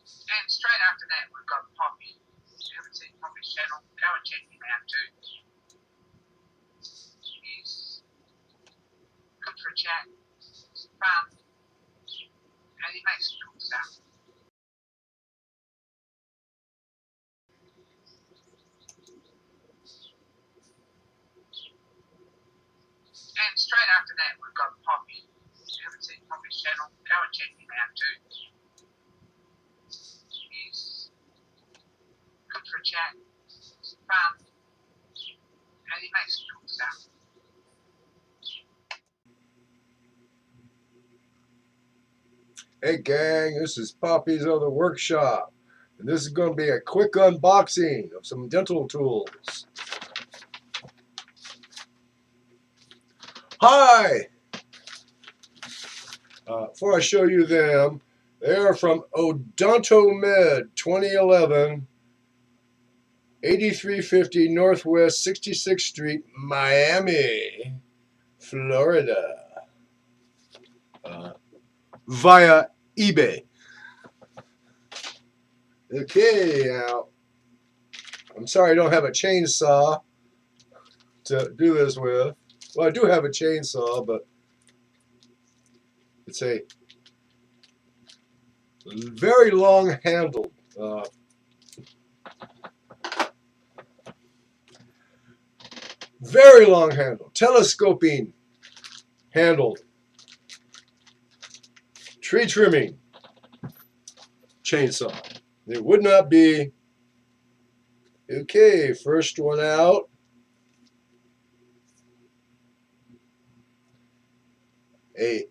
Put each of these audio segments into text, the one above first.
And straight after that, we've got Poppy. If you haven't seen Poppy's channel, go and check him out too. He's good for a chat, he's fun, and he makes cool stuff. And straight after that, we've got Poppy. If you haven't seen Poppy's channel, go and check him out too. He's good for a chat, he's fun, and he makes cool stuff. Hey gang, this is Poppy's Other Workshop, and this is going to be a quick unboxing of some dental tools. Hi! Before I show you them, they are from Odontomed 2011, 8350 Northwest 66th Street, Miami, Florida, via eBay. Okay, now, I'm sorry I don't have a chainsaw to do this with. Well, I do have a chainsaw, but it's a very long handled, telescoping handled tree trimming chainsaw. It would not be. Okay, first one out. A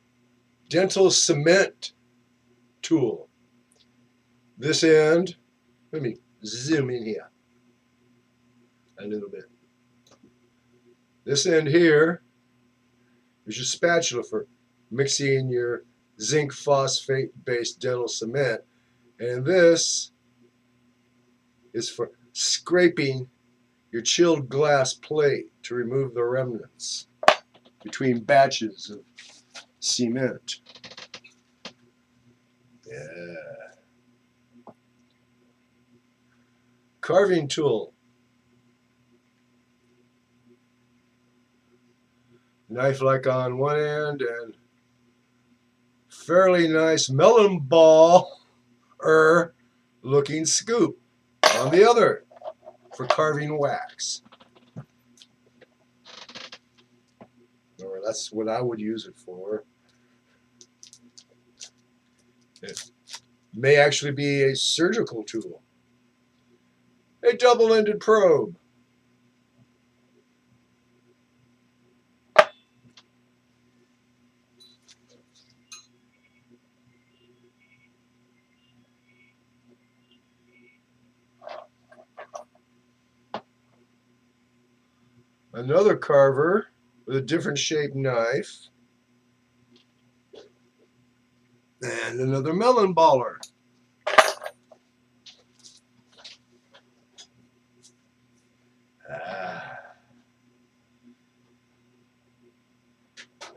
dental cement tool. This end, let me zoom in here a little bit. This end here is your spatula for mixing your zinc phosphate-based dental cement, and this is for scraping your chilled glass plate to remove the remnants between batches of cement. Yeah. Carving tool. Knife like on one end and fairly nice melon ball looking scoop on the other for carving wax. Or that's what I would use it for. It may actually be a surgical tool. A double-ended probe. Another carver with a different shaped knife. And another melon baller.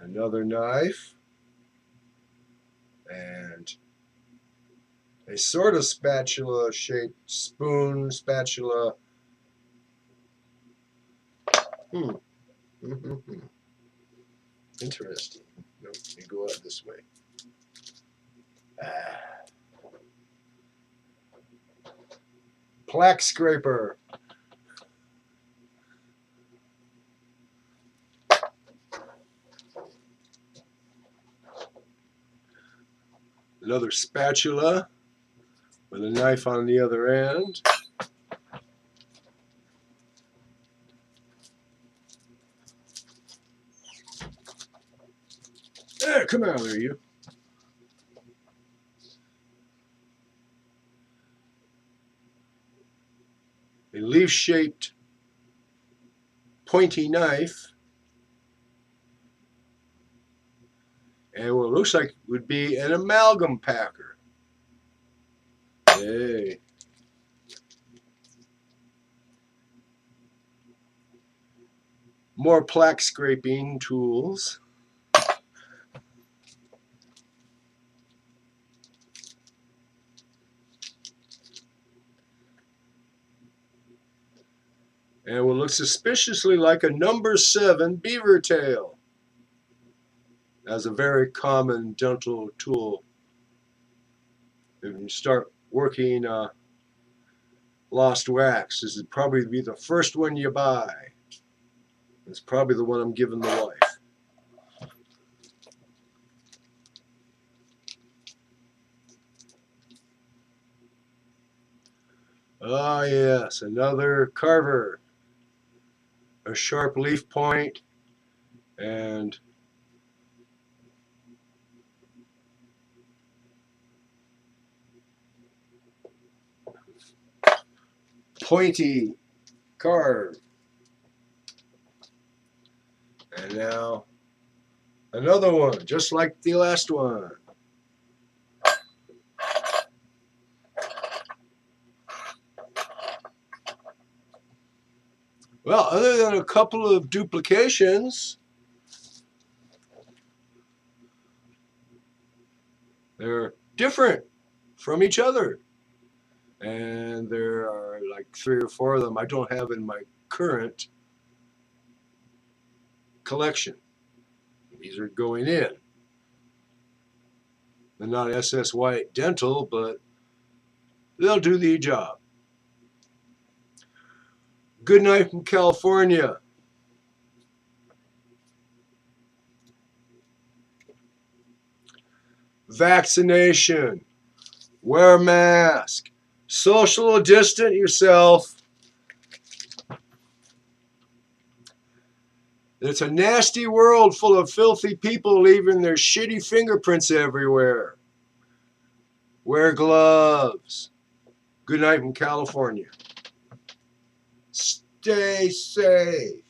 Another knife. And a sort of spatula shaped spoon spatula. Interesting. Nope, you go out this way. Plaque scraper. Another spatula with a knife on the other end. There, come out there, you. A leaf-shaped pointy knife. And what looks like would be an amalgam packer. Hey. More plaque scraping tools. and will look suspiciously like a number 7 beaver tail, as a very common dental tool. If you start working lost wax, this would probably be the first one you buy. It's probably the one I'm giving the wife. Ah, yes, another carver. A sharp leaf point and pointy carve. And now another one, just like the last one. Well, other than a couple of duplications, they're different from each other. And there are like 3 or 4 of them I don't have in my current collection. These are going in. They're not SS White Dental, but they'll do the job. Good night from California. Vaccination. Wear a mask. Social distance yourself. It's a nasty world full of filthy people leaving their shitty fingerprints everywhere. Wear gloves. Good night from California. Stay safe.